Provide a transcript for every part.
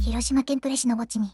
広島県呉市の墓地に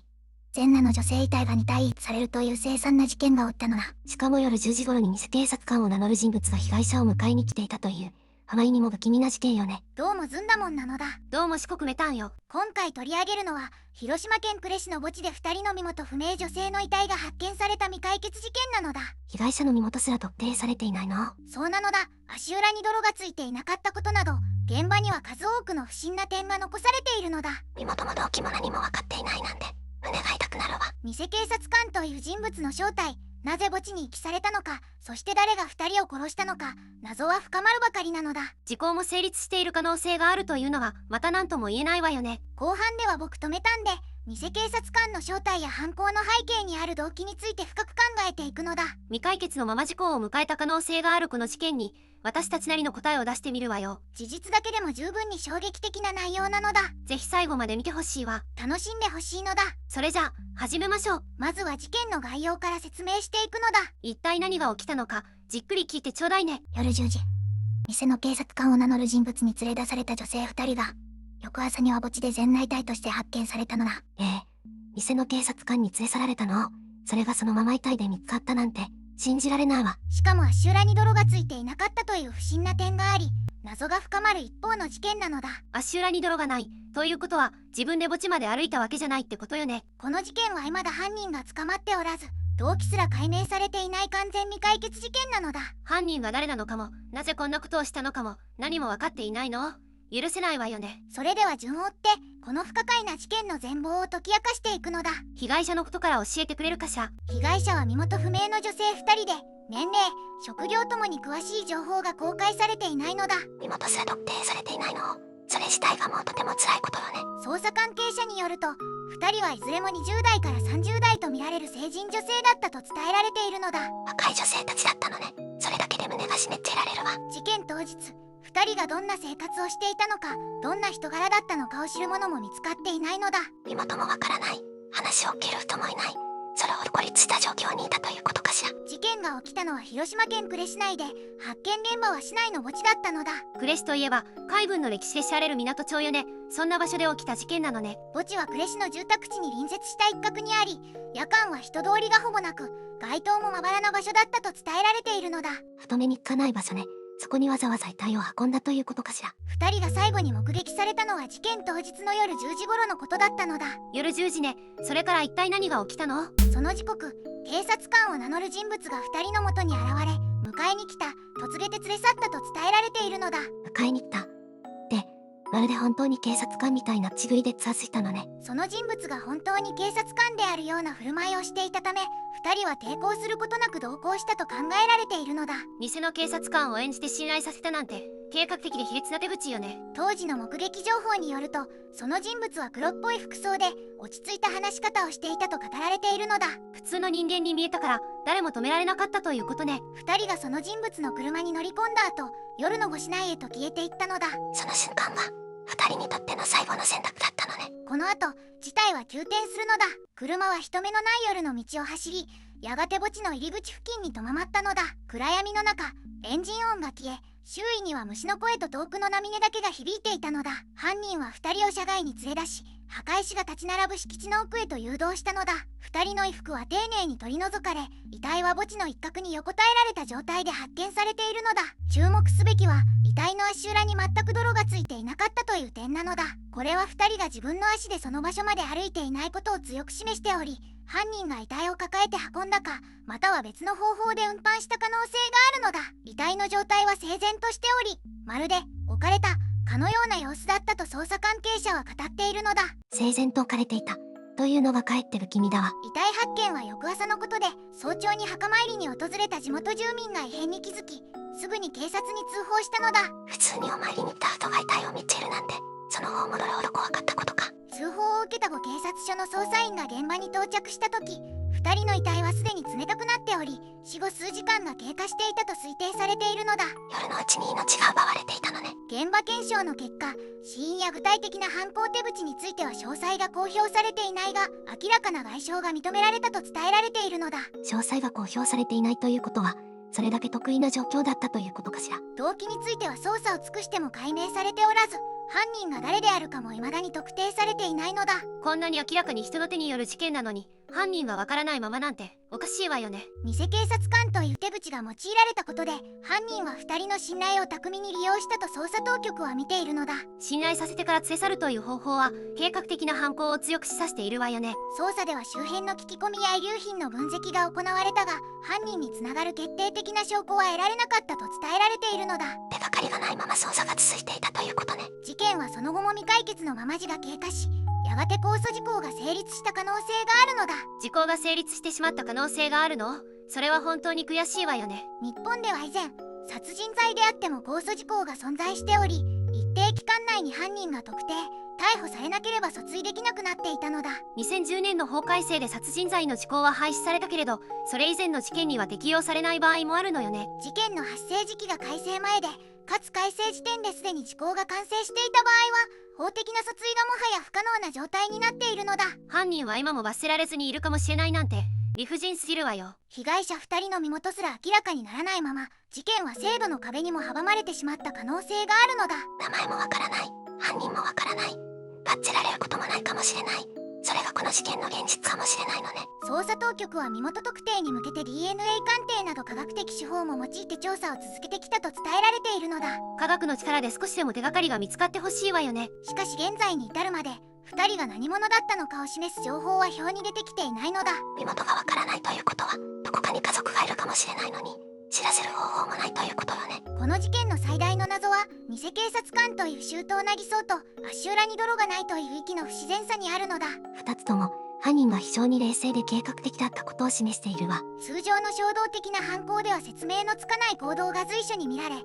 全裸の女性遺体が2体遺棄されるという凄惨な事件が起きたのだ。しかも夜10時頃に偽警察官を名乗る人物が被害者を迎えに来ていたという、あまりにも不気味な事件よね。どうもずんだもんなのだ。どうも四国メタンよ。今回取り上げるのは広島県呉市の墓地で2人の身元不明女性の遺体が発見された未解決事件なのだ。被害者の身元すら特定されていないの。そうなのだ。足裏に泥がついていなかったことなど、現場には数多くの不審な点が残されているのだ。身元も動機も何も分かっていないなんて胸が痛くなるわ。偽警察官という人物の正体、なぜ墓地に遺棄されたのか、そして誰が2人を殺したのか、謎は深まるばかりなのだ。時効も成立している可能性があるというのはまた何とも言えないわよね。後半では僕とメタンで偽警察官の正体や犯行の背景にある動機について深く考えていくのだ。未解決のまま事故を迎えた可能性があるこの事件に私たちなりの答えを出してみるわよ。事実だけでも十分に衝撃的な内容なのだ。ぜひ最後まで見てほしいわ。楽しんでほしいのだ。それじゃあ始めましょう。まずは事件の概要から説明していくのだ。一体何が起きたのかじっくり聞いてちょうだいね。夜10時、店の警察官を名乗る人物に連れ出された女性2人が翌朝には墓地で全裸遺体として発見されたのだ。店の警察官に連れ去られたの。それがそのまま遺体で見つかったなんて信じられないわ。しかも足裏に泥がついていなかったという不審な点があり、謎が深まる一方の事件なのだ。足裏に泥がないということは自分で墓地まで歩いたわけじゃないってことよね。この事件は未だ犯人が捕まっておらず、動機すら解明されていない完全未解決事件なのだ。犯人が誰なのかもなぜこんなことをしたのかも何も分かっていないの。許せないわよね。それでは順を追ってこの不可解な事件の全貌を解き明かしていくのだ。被害者のことから教えてくれるかしら。被害者は身元不明の女性2人で、年齢、職業ともに詳しい情報が公開されていないのだ。身元すら特定されていないの。それ自体がもうとても辛いことよね。捜査関係者によると、2人はいずれも20代から30代とみられる成人女性だったと伝えられているのだ。若い女性たちだったのね。それだけで胸が締め付けられるわ。事件当日、2人がどんな生活をしていたのか、どんな人柄だったのかを知る者も見つかっていないのだ。身元もわからない。話を受ける人もいない。それほど孤立した状況にいたということかしら。事件が起きたのは広島県呉市内で、発見現場は市内の墓地だったのだ。呉市といえば海軍の歴史で知られる港町よね。そんな場所で起きた事件なのね。墓地は呉市の住宅地に隣接した一角にあり、夜間は人通りがほぼなく、街灯もまばらな場所だったと伝えられているのだ。人目につかない場所ね。そこにわざわざ遺体を運んだということかしら。2人が最後に目撃されたのは事件当日の夜10時頃のことだったのだ。夜10時ね。それから一体何が起きたの？その時刻、警察官を名乗る人物が2人の元に現れ、迎えに来たと告げて連れ去ったと伝えられているのだ。迎えに来た。で、まるで本当に警察官みたいな血食いでつついたのね。その人物が本当に警察官であるような振る舞いをしていたため、2人は抵抗することなく同行したと考えられているのだ。偽の警察官を演じて信頼させたなんて計画的で卑劣な手口よね。当時の目撃情報によると、その人物は黒っぽい服装で落ち着いた話し方をしていたと語られているのだ。普通の人間に見えたから誰も止められなかったということね。2人がその人物の車に乗り込んだ後、夜の星内へと消えていったのだ。その瞬間は2人にとっての最後の選択だったのね。この後、事態は急転するのだ。車は人目のない夜の道を走り、やがて墓地の入り口付近に止まったのだ。暗闇の中、エンジン音が消え、周囲には虫の声と遠くの波音だけが響いていたのだ。犯人は2人を車外に連れ出し、墓石が立ち並ぶ敷地の奥へと誘導したのだ。2人の衣服は丁寧に取り除かれ、遺体は墓地の一角に横たえられた状態で発見されているのだ。注目すべきは、遺体の足裏に全く泥がついていなかったという点なのだ。これは2人が自分の足でその場所まで歩いていないことを強く示しており、犯人が遺体を抱えて運んだか、または別の方法で運搬した可能性があるのだ。遺体の状態は整然としており、まるで置かれたかのような様子だったと捜査関係者は語っているのだ。整然と置かれていたというのがかえって不気味だわ。遺体発見は翌朝のことで、早朝に墓参りに訪れた地元住民が異変に気づき、すぐに警察に通報したのだ。普通にお参りに来た人が遺体を見つけるなんて、その方もどれほど怖かったことか。通報を受けた後、警察署の捜査員が現場に到着した時、2人の遺体はすでに冷たくなっており、死後数時間が経過していたと推定されているのだ。夜のうちに命が奪われていたのね。現場検証の結果、死因や具体的な犯行手口については詳細が公表されていないが、明らかな外傷が認められたと伝えられているのだ。詳細が公表されていないということは、それだけ得意な状況だったということかしら。動機については捜査を尽くしても解明されておらず、犯人が誰であるかも未だに特定されていないのだ。こんなに明らかに人の手による事件なのに犯人がわからないままなんておかしいわよね。偽警察官という手口が用いられたことで、犯人は2人の信頼を巧みに利用したと捜査当局は見ているのだ。信頼させてから連れ去るという方法は計画的な犯行を強く示唆しているわよね。捜査では周辺の聞き込みや遺留品の分析が行われたが、犯人につながる決定的な証拠は得られなかったと伝えられているのだ。手がかりがないまま捜査が続いていたということね。事件はその後も未解決のまま時が経過し、やがて控訴事項が成立した可能性があるのだ。時効が成立してしまった可能性があるの？それは本当に悔しいわよね。日本では以前、殺人罪であっても控訴事項が存在しており、一定期間内に犯人が特定、逮捕されなければ訴追できなくなっていたのだ。2010年の法改正で殺人罪の時効は廃止されたけれど、それ以前の事件には適用されない場合もあるのよね。事件の発生時期が改正前で、かつ改正時点ですでに時効が完成していた場合は、法的な訴追がもはや不可能な状態になっているのだ。犯人は今も罰せられずにいるかもしれないなんて理不尽すぎるわよ。被害者2人の身元すら明らかにならないまま、事件は制度の壁にも阻まれてしまった可能性があるのだ。名前もわからない、犯人もわからない、罰せられることもないかもしれない。それがこの事件の現実かもしれないのね。捜査当局は身元特定に向けて DNA 鑑定など科学的手法も用いて調査を続けてきたと伝えられているのだ。科学の力で少しでも手がかりが見つかってほしいわよね。しかし現在に至るまで、2人が何者だったのかを示す情報は表に出てきていないのだ。身元がわからないということは、どこかに家族がいるかもしれないのに、知らせる方法もないということよね。この事件の最大の謎は、偽警察官という周到な偽装と足裏に泥がないという息の不自然さにあるのだ。2つとも犯人が非常に冷静で計画的だったことを示しているわ。通常の衝動的な犯行では説明のつかない行動が随所に見られ、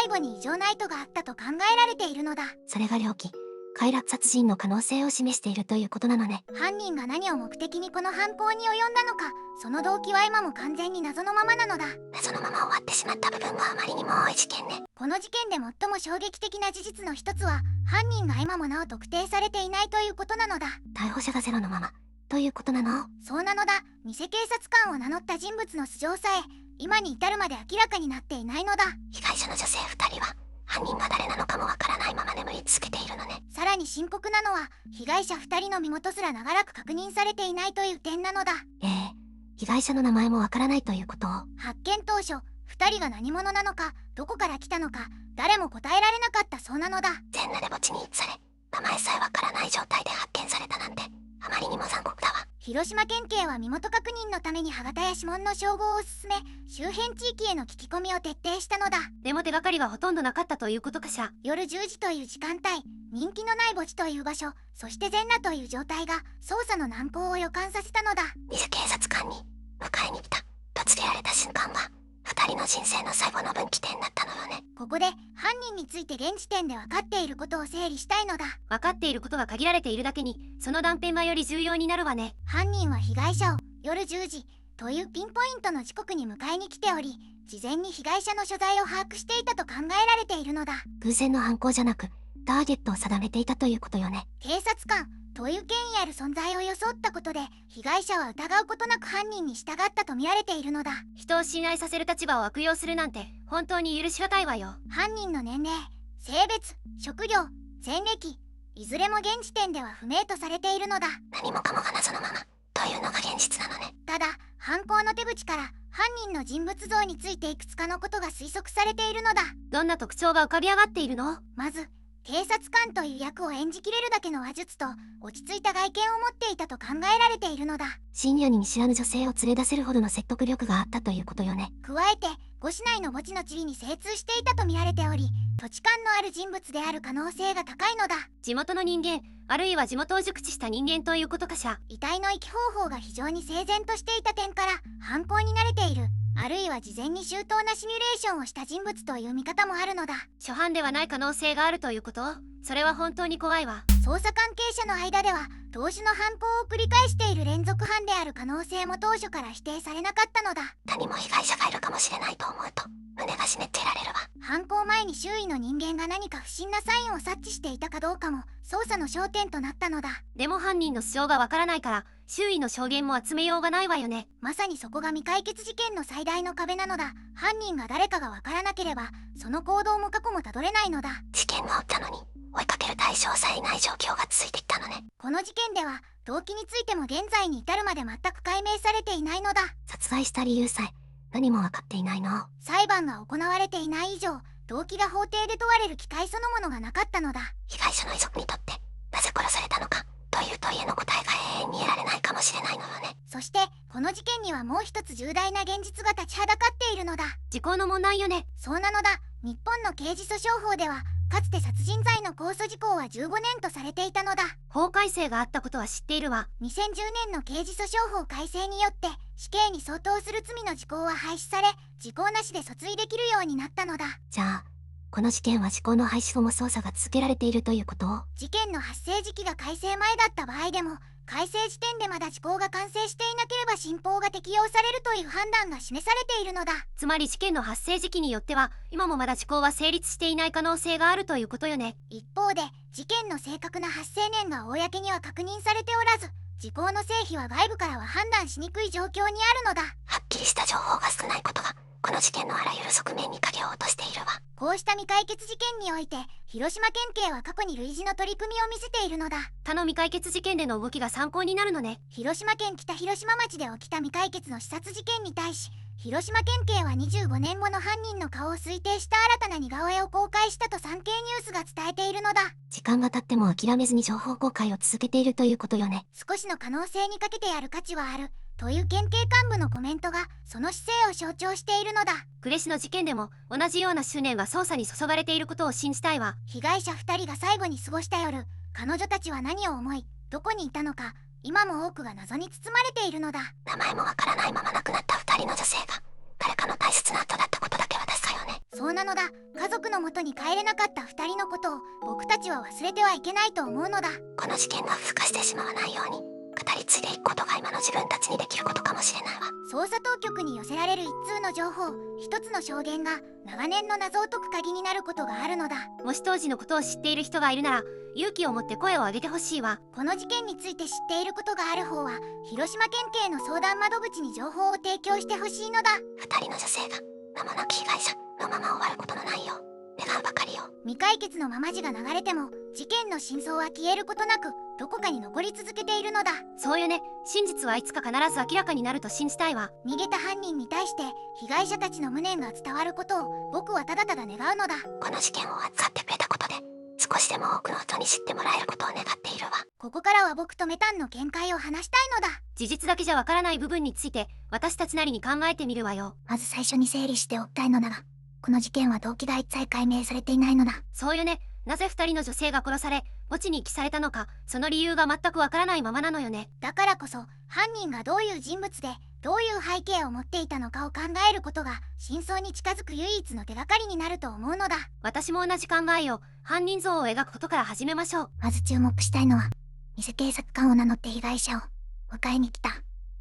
背後に異常な意図があったと考えられているのだ。それが猟奇、快楽殺人の可能性を示しているということなのね。犯人が何を目的にこの犯行に及んだのか、その動機は今も完全に謎のままなのだ。謎のまま終わってしまった部分があまりにも多い事件ね。この事件で最も衝撃的な事実の一つは、犯人が今もなお特定されていないということなのだ。逮捕者がゼロのままということなの？そうなのだ。偽警察官を名乗った人物の素性さえ今に至るまで明らかになっていないのだ。被害者の女性2人は犯人が誰なのかもわからないまま眠り続けているのね。さらに深刻なのは、被害者2人の身元すら長らく確認されていないという点なのだ。被害者の名前もわからないということを。発見当初、2人が何者なのか、どこから来たのか、誰も答えられなかったそうなのだ。全裸で墓地に移され、名前さえわからない状態で発見されたなんて、あまりにも残酷だわ。広島県警は身元確認のために歯型や指紋の照合を進め、周辺地域への聞き込みを徹底したのだ。でも手がかりはほとんどなかったということかしら。夜10時という時間帯、人気のない墓地という場所、そして全裸という状態が捜査の難航を予感させたのだ。偽警察官に迎えに来たと告げられた瞬間は、2人の人生の最後の分岐点だったのよね。ここで犯人について現時点で分かっていることを整理したいのだ。分かっていることが限られているだけに、その断片はより重要になるわね。犯人は被害者を夜10時というピンポイントの時刻に迎えに来ており、事前に被害者の所在を把握していたと考えられているのだ。偶然の犯行じゃなく、ターゲットを定めていたということよね。警察官という権威ある存在を装ったことで、被害者は疑うことなく犯人に従ったと見られているのだ。人を信頼させる立場を悪用するなんて本当に許し難いわよ。犯人の年齢、性別、職業、前歴、いずれも現時点では不明とされているのだ。何もかもが謎のままというのが現実なのね。ただ、犯行の手口から犯人の人物像についていくつかのことが推測されているのだ。どんな特徴が浮かび上がっているの？まず、警察官という役を演じきれるだけの話術と落ち着いた外見を持っていたと考えられているのだ。深夜に見知らぬ女性を連れ出せるほどの説得力があったということよね。加えて、呉市内の墓地の地理に精通していたと見られており、土地勘のある人物である可能性が高いのだ。地元の人間、あるいは地元を熟知した人間ということかしら。遺体の遺棄方法が非常に整然としていた点から犯行に慣れている、あるいは事前に周到なシミュレーションをした人物という見方もあるのだ。初犯ではない可能性があるということ？それは本当に怖いわ。捜査関係者の間では、同種の犯行を繰り返している連続犯である可能性も当初から否定されなかったのだ。他にも被害者がいるかもしれないと思うと胸が締めていられるわ。犯行前に周囲の人間が何か不審なサインを察知していたかどうかも捜査の焦点となったのだ。でも犯人の素性がわからないから周囲の証言も集めようがないわよね。まさにそこが未解決事件の最大の壁なのだ。犯人が誰かがわからなければその行動も過去もたどれないのだ。事件が起きたのに追いかける対象さえいない状況が続いていたのね。この事件では動機についても現在に至るまで全く解明されていないのだ。殺害した理由さえ何も分かっていないの。裁判が行われていない以上、動機が法廷で問われる機会そのものがなかったのだ。被害者の遺族にとってなぜ殺されたのかという問いへの答えが永遠に得られないかもしれないのよね。そしてこの事件にはもう一つ重大な現実が立ちはだかっているのだ。時効の問題よね。そうなのだ。日本の刑事訴訟法ではかつて殺人罪の控訴時効は15年とされていたのだ。法改正があったことは知っているわ。2010年の刑事訴訟法改正によって死刑に相当する罪の時効は廃止され、時効なしで訴追できるようになったのだ。じゃあこの事件は時効の廃止後も捜査が続けられているということを。事件の発生時期が改正前だった場合でも改正時点でまだ時効が完成していなければ新法が適用されるという判断が示されているのだ。つまり事件の発生時期によっては今もまだ時効は成立していない可能性があるということよね。一方で事件の正確な発生年が公には確認されておらず、時効の成否は外部からは判断しにくい状況にあるのだ。はっきりした情報が少ないことがこの事件のあらゆる側面に影を落としているわ。こうした未解決事件において広島県警は過去に類似の取り組みを見せているのだ。他の未解決事件での動きが参考になるのね。広島県北広島町で起きた未解決の刺殺事件に対し、広島県警は25年後の犯人の顔を推定した新たな似顔絵を公開したと産経ニュースが伝えているのだ。時間が経っても諦めずに情報公開を続けているということよね。少しの可能性にかけてやる価値はあるという県警幹部のコメントがその姿勢を象徴しているのだ。呉市の事件でも同じような執念が捜査に注がれていることを信じたいわ。被害者2人が最後に過ごした夜、彼女たちは何を思いどこにいたのか、今も多くが謎に包まれているのだ。名前もわからないまま亡くなった2人の女性が誰かの大切な人だったことだけは確かよね。そうなのだ。家族のもとに帰れなかった2人のことを僕たちは忘れてはいけないと思うのだ。この事件が風化してしまわないように語り継いでいくことが今の自分たちにできることかもしれないわ。捜査当局に寄せられる一通の情報、一つの証言が長年の謎を解く鍵になることがあるのだ。もし当時のことを知っている人がいるなら勇気を持って声を上げてほしいわ。この事件について知っていることがある方は広島県警の相談窓口に情報を提供してほしいのだ。2人の女性が名もなく被害者のまま終わることのないよう願うばかりよ。未解決のまま字が流れても事件の真相は消えることなくどこかに残り続けているのだ。そうよね。真実はいつか必ず明らかになると信じたいわ。逃げた犯人に対して被害者たちの無念が伝わることを僕はただただ願うのだ。この事件を扱ってくれたことで少しでも多くの人に知ってもらえることを願っているわ。ここからは僕とメタンの見解を話したいのだ。事実だけじゃわからない部分について私たちなりに考えてみるわよ。まず最初に整理しておきたいのだが、この事件は動機が一切解明されていないのだ。そうよね。なぜ2人の女性が殺され墓地に遺棄されたのか、その理由が全くわからないままなのよね。だからこそ犯人がどういう人物でどういう背景を持っていたのかを考えることが真相に近づく唯一の手がかりになると思うのだ。私も同じ考えよ。犯人像を描くことから始めましょう。まず注目したいのは偽警察官を名乗って被害者を迎えに来た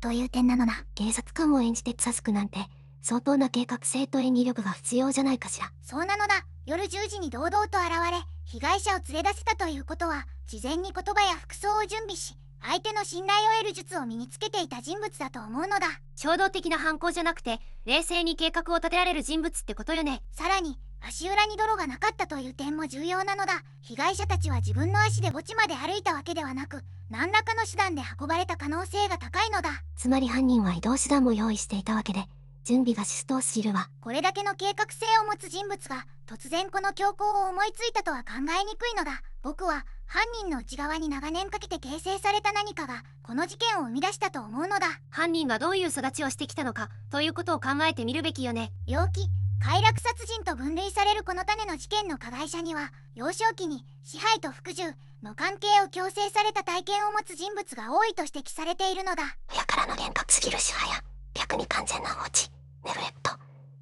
という点なのだ。警察官を演じてつつくなんて相当な計画性と演技力が必要じゃないかしら。そうなのだ。夜10時に堂々と現れ被害者を連れ出せたということは事前に言葉や服装を準備し相手の信頼を得る術を身につけていた人物だと思うのだ。衝動的な犯行じゃなくて冷静に計画を立てられる人物ってことよね。さらに足裏に泥がなかったという点も重要なのだ。被害者たちは自分の足で墓地まで歩いたわけではなく何らかの手段で運ばれた可能性が高いのだ。つまり犯人は移動手段も用意していたわけで準備が出頭するわ。これだけの計画性を持つ人物が突然この強行を思いついたとは考えにくいのだ。僕は犯人の内側に長年かけて形成された何かがこの事件を生み出したと思うのだ。犯人がどういう育ちをしてきたのかということを考えてみるべきよね。陽気快楽殺人と分類されるこの種の事件の加害者には幼少期に支配と服従の関係を強制された体験を持つ人物が多いと指摘されているのだ。親からの厳格すぎる支配や逆に完全な放置ネグレクト、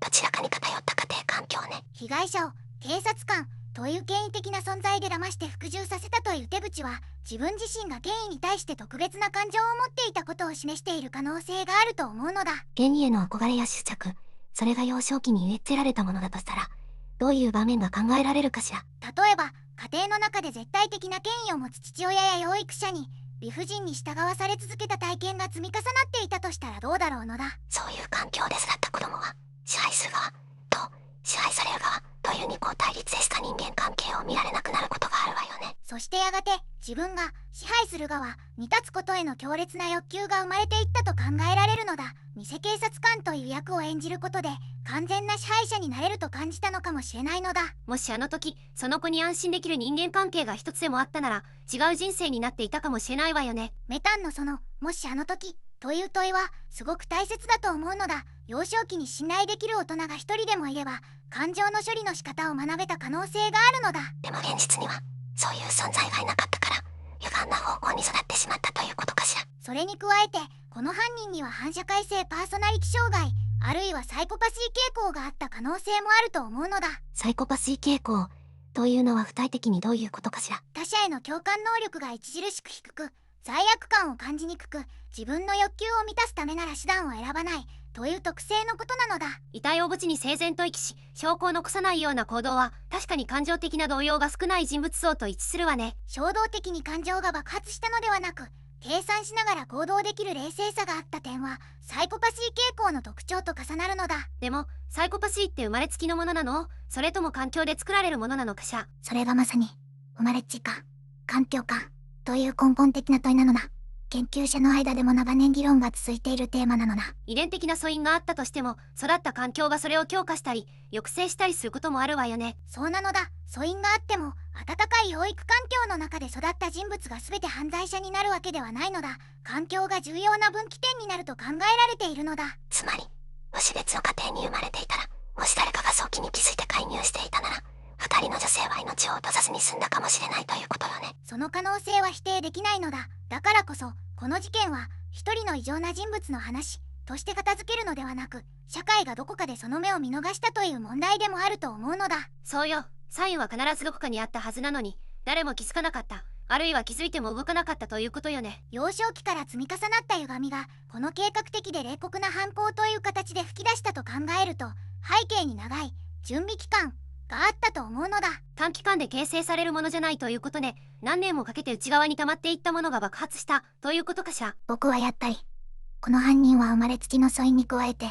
どちらかに偏った家庭環境ね。被害者を警察官という権威的な存在で騙して服従させたという手口は自分自身が権威に対して特別な感情を持っていたことを示している可能性があると思うのだ。権威への憧れや執着、それが幼少期に植え付けられたものだとしたらどういう場面が考えられるかしら。例えば家庭の中で絶対的な権威を持つ父親や養育者に理不尽に従わされ続けた体験が積み重なっていたとしたらどうだろうのだ。そういう環境で育った子供は、支配する側と支配される側という二項対立でしか人間関係を見られなくなることがあるわよね。そしてやがて自分が支配する側に立つことへの強烈な欲求が生まれていったと考えられるのだ。偽警察官という役を演じることで完全な支配者になれると感じたのかもしれないのだ。もしあの時その子に安心できる人間関係が一つでもあったなら違う人生になっていたかもしれないわよね。メタンのそのもしあの時という問いはすごく大切だと思うのだ。幼少期に信頼できる大人が一人でもいれば感情の処理の仕方を学べた可能性があるのだ。でも現実にはそういう存在がいなかったから歪んだ方向に育ってしまったということかしら。それに加えてこの犯人には反社会性パーソナリティ障害あるいはサイコパシー傾向があった可能性もあると思うのだ。サイコパシー傾向というのは具体的にどういうことかしら。他者への共感能力が著しく低く罪悪感を感じにくく自分の欲求を満たすためなら手段を選ばないという特性のことなのだ。遺体を墓地に整然と遺棄し証拠を残さないような行動は確かに感情的な動揺が少ない人物像と一致するわね。衝動的に感情が爆発したのではなく計算しながら行動できる冷静さがあった点はサイコパシー傾向の特徴と重なるのだ。でもサイコパシーって生まれつきのものなの？それとも環境で作られるものなのかしら。それがまさに生まれつきか環境かという根本的な問いなのだ。研究者の間でも長年議論が続いているテーマなのだ。遺伝的な素因があったとしても育った環境がそれを強化したり抑制したりすることもあるわよね。そうなのだ。素因があっても温かい養育環境の中で育った人物が全て犯罪者になるわけではないのだ。環境が重要な分岐点になると考えられているのだ。つまりもし別の家庭に生まれていたらもし誰かが早期に気づいて介入していたなら二人の女性は命を落とさずに済んだかもしれないということよね。その可能性は否定できないのだ。だからこそこの事件は一人の異常な人物の話として片付けるのではなく社会がどこかでその目を見逃したという問題でもあると思うのだ。そうよ、サインは必ずどこかにあったはずなのに誰も気づかなかった、あるいは気づいても動かなかったということよね。幼少期から積み重なった歪みがこの計画的で冷酷な犯行という形で吹き出したと考えると背景に長い準備期間があったと思うのだ。短期間で形成されるものじゃないということで何年もかけて内側に溜まっていったものが爆発したということかしら。僕はやっぱりこの犯人は生まれつきの素因に加えて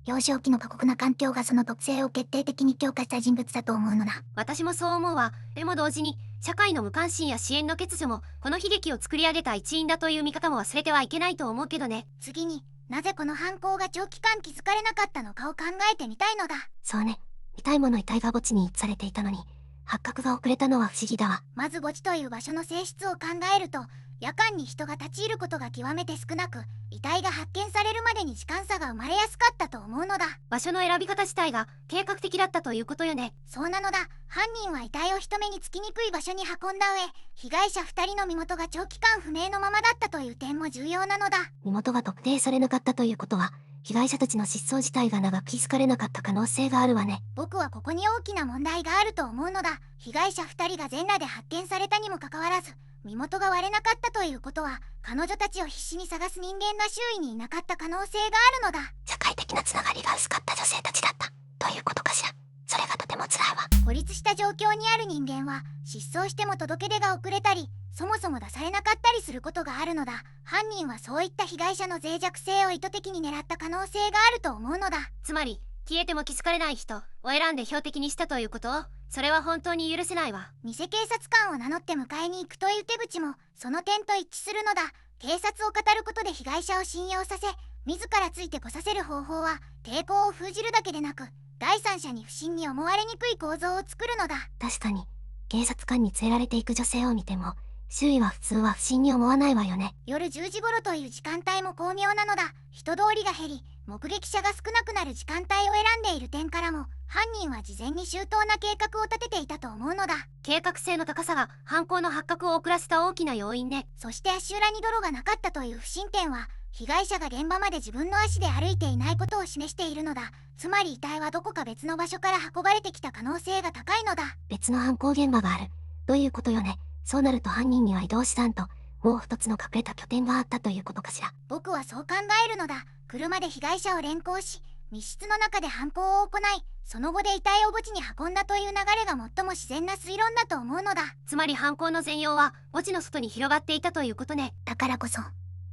幼少期の過酷な環境がその特性を決定的に強化した人物だと思うのだ。私もそう思うわ。でも同時に社会の無関心や支援の欠如もこの悲劇を作り上げた一因だという見方も忘れてはいけないと思うけどね。次になぜこの犯行が長期間気づかれなかったのかを考えてみたいのだ。そうね。見たいもの遺体が墓地に遺棄されていたのに発覚が遅れたのは不思議だわ。まず墓地という場所の性質を考えると夜間に人が立ち入ることが極めて少なく遺体が発見されるまでに時間差が生まれやすかったと思うのだ。場所の選び方自体が計画的だったということよね。そうなのだ。犯人は遺体を人目につきにくい場所に運んだ上被害者2人の身元が長期間不明のままだったという点も重要なのだ。身元が特定されなかったということは被害者たちの失踪自体が長く気づかれなかった可能性があるわね。僕はここに大きな問題があると思うのだ。被害者2人が全裸で発見されたにもかかわらず身元が割れなかったということは彼女たちを必死に探す人間が周囲にいなかった可能性があるのだ。社会的なつながりが薄かった女性たちだったということかしら。それがとても辛いわ。孤立した状況にある人間は失踪しても届け出が遅れたりそもそも出されなかったりすることがあるのだ。犯人はそういった被害者の脆弱性を意図的に狙った可能性があると思うのだ。つまり消えても気づかれない人を選んで標的にしたということ？それは本当に許せないわ。偽警察官を名乗って迎えに行くという手口もその点と一致するのだ。警察を語ることで被害者を信用させ自らついてこさせる方法は抵抗を封じるだけでなく第三者に不審に思われにくい構造を作るのだ。確かに警察官に連れられていく女性を見ても周囲は普通は不審に思わないわよね。夜10時頃という時間帯も巧妙なのだ。人通りが減り目撃者が少なくなる時間帯を選んでいる点からも犯人は事前に周到な計画を立てていたと思うのだ。計画性の高さが犯行の発覚を遅らせた大きな要因ね。そして足裏に泥がなかったという不審点は被害者が現場まで自分の足で歩いていないことを示しているのだ。つまり遺体はどこか別の場所から運ばれてきた可能性が高いのだ。別の犯行現場があるということよね。そうなると犯人には移動手段ともう一つの隠れた拠点があったということかしら。僕はそう考えるのだ。車で被害者を連行し密室の中で犯行を行い、その後で遺体を墓地に運んだという流れが最も自然な推論だと思うのだ。つまり犯行の全容は墓地の外に広がっていたということね。だからこそ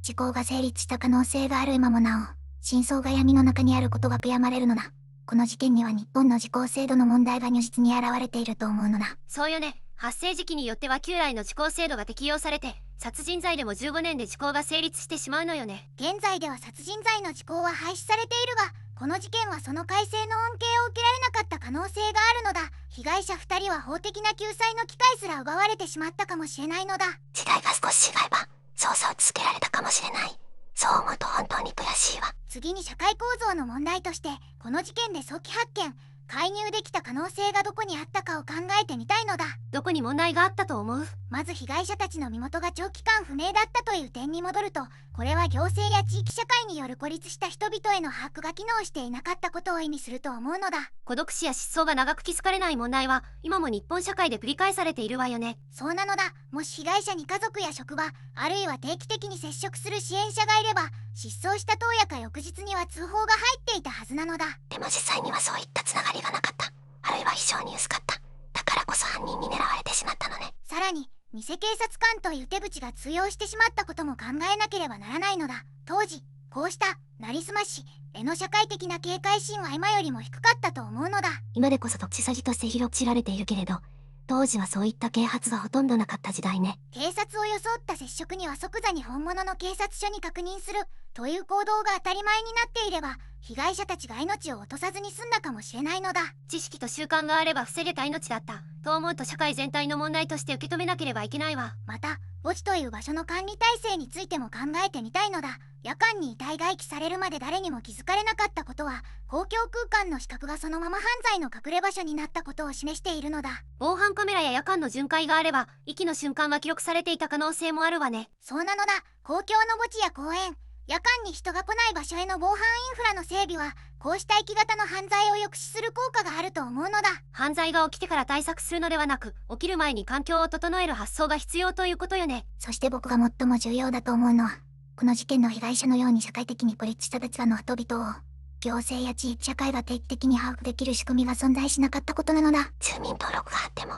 時効が成立した可能性がある今もなお、真相が闇の中にあることが悔やまれるのだ。この事件には日本の時効制度の問題が如実に現れていると思うのだ。そうよね。発生時期によっては旧来の時効制度が適用されて、殺人罪でも15年で時効が成立してしまうのよね。現在では殺人罪の時効は廃止されているが、この事件はその改正の恩恵を受けられなかった可能性があるのだ。被害者2人は法的な救済の機会すら奪われてしまったかもしれないのだ。時代が少し違えば捜査を続けられたかもしれない。そう思うと本当に悔しいわ。次に社会構造の問題として、この事件で早期発見介入できた可能性がどこにあったかを考えてみたいのだ。どこに問題があったと思う？まず被害者たちの身元が長期間不明だったという点に戻ると、これは行政や地域社会による孤立した人々への把握が機能していなかったことを意味すると思うのだ。孤独死や失踪が長く気づかれない問題は今も日本社会で繰り返されているわよね。そうなのだ。もし被害者に家族や職場、あるいは定期的に接触する支援者がいれば、失踪した当夜か翌日には通報が入っていたはずなのだ。でも実際にはそういったつながりがなかった。あるいは非常に薄かった。だからこそ犯人に狙われてしまったのね。さらに偽警察官という手口が通用してしまったことも考えなければならないのだ。当時こうしたなりすましへの社会的な警戒心は今よりも低かったと思うのだ。今でこそ特殊詐欺として広く知られているけれど、当時はそういった啓発がほとんどなかった時代ね。警察を装った接触には即座に本物の警察署に確認するという行動が当たり前になっていれば、被害者たちが命を落とさずに済んだかもしれないのだ。知識と習慣があれば防げた命だったと思うと、社会全体の問題として受け止めなければいけないわ。また墓地という場所の管理体制についても考えてみたいのだ。夜間に遺体が遺棄されるまで誰にも気づかれなかったことは、公共空間の死角がそのまま犯罪の隠れ場所になったことを示しているのだ。防犯カメラや夜間の巡回があれば遺棄の瞬間は記録されていた可能性もあるわね。そうなのだ。公共の墓地や公園、夜間に人が来ない場所への防犯インフラの整備は、こうした生き型の犯罪を抑止する効果があると思うのだ。犯罪が起きてから対策するのではなく、起きる前に環境を整える発想が必要ということよね。そして僕が最も重要だと思うのは、この事件の被害者のように社会的に孤立した立場の人々を行政や地域社会が定期的に把握できる仕組みが存在しなかったことなのだ。住民登録があっても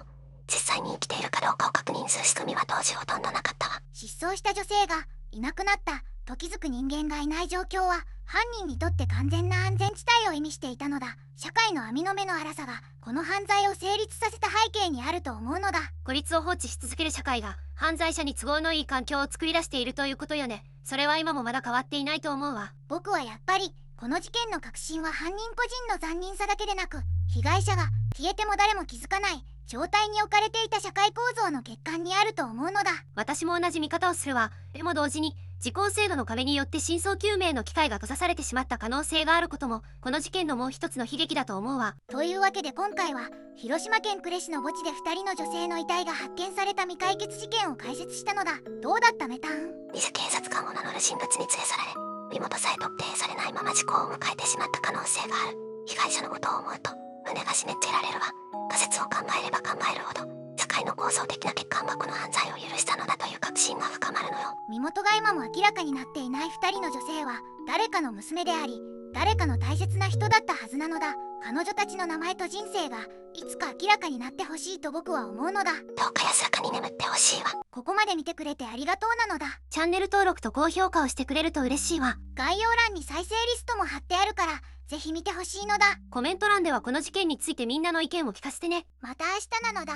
実際に生きているかどうかを確認する仕組みは当時ほとんどなかったわ。失踪した女性がいなくなったと気づく人間がいない状況は、犯人にとって完全な安全地帯を意味していたのだ。社会の網の目の粗さがこの犯罪を成立させた背景にあると思うのだ。孤立を放置し続ける社会が犯罪者に都合のいい環境を作り出しているということよね。それは今もまだ変わっていないと思うわ。僕はやっぱりこの事件の核心は犯人個人の残忍さだけでなく、被害者が消えても誰も気づかない状態に置かれていた社会構造の欠陥にあると思うのだ。私も同じ見方をするわ。でも同時に時効制度の壁によって真相究明の機会が閉ざされてしまった可能性があることも、この事件のもう一つの悲劇だと思うわ。というわけで今回は広島県呉市の墓地で2人の女性の遺体が発見された未解決事件を解説したのだ。どうだったメタン？偽警察官を名乗る人物に連れ去られ、身元さえ特定されないまま時効を迎えてしまった可能性がある。被害者のことを思うと胸が締め付けられるわ。仮説を考えれば考えるほど社会の構造的な欠陥がこの犯罪を許したのだという確信が深まるのよ。身元が今も明らかになっていない2人の女性は誰かの娘であり、誰かの大切な人だったはずなのだ。彼女たちの名前と人生がいつか明らかになってほしいと僕は思うのだ。どうか安らかに眠ってほしいわ。ここまで見てくれてありがとうなのだ。チャンネル登録と高評価をしてくれると嬉しいわ。概要欄に再生リストも貼ってあるからぜひ見てほしいのだ。コメント欄ではこの事件についてみんなの意見を聞かせてね。また明日なのだ。